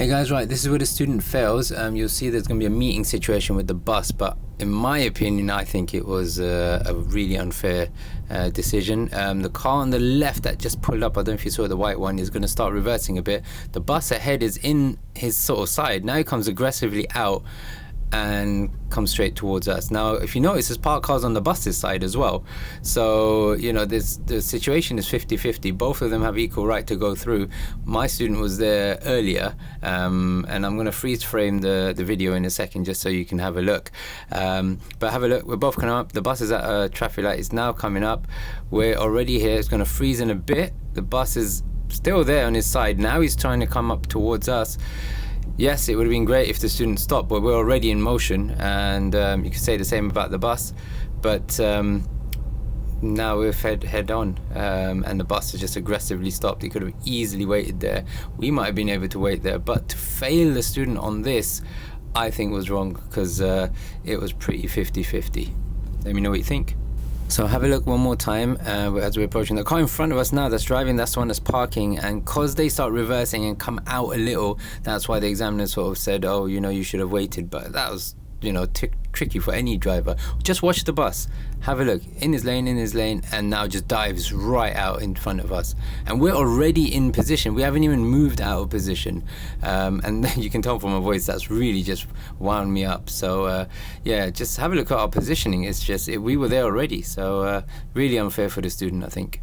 Hey guys, right, this is where the student fails. You'll see there's going to be a meeting situation with the bus, but in my opinion, I think it was a really unfair decision. The car on the left that just pulled up, I don't know if you saw the white one, is going to start reversing a bit. The bus ahead is in his sort of side. Now he comes aggressively out and comes straight towards us. Now, if you notice, there's parked cars on the bus's side as well. So, you know, the situation is 50-50. Both of them have equal right to go through. My student was there earlier, and I'm going to freeze frame the video in a second just so you can have a look. But have a look. We're both coming up. The bus is at a traffic light. It's now coming up. We're already here. It's going to freeze in a bit. The bus is still there on his side. Now he's trying to come up towards us. Yes, it would have been great if the student stopped, but we're already in motion, and you could say the same about the bus, but now we're head on, and the bus has just aggressively stopped. He could have easily waited there. We might have been able to wait there, but to fail the student on this, I think was wrong, because it was pretty 50-50. Let me know what you think. So have a look one more time as we're approaching the car in front of us now that's driving. That's the one that's parking, and because they start reversing and come out a little, that's why the examiner sort of said, oh, you know, you should have waited. But that was, you know, tricky for any driver. Just watch the bus, have a look, in his lane, and now just dives right out in front of us, and we're already in position. We haven't even moved out of position, and you can tell from my voice that's really just wound me up. So yeah, just have a look at our positioning. It's just we were there already, so really unfair for the student, I think.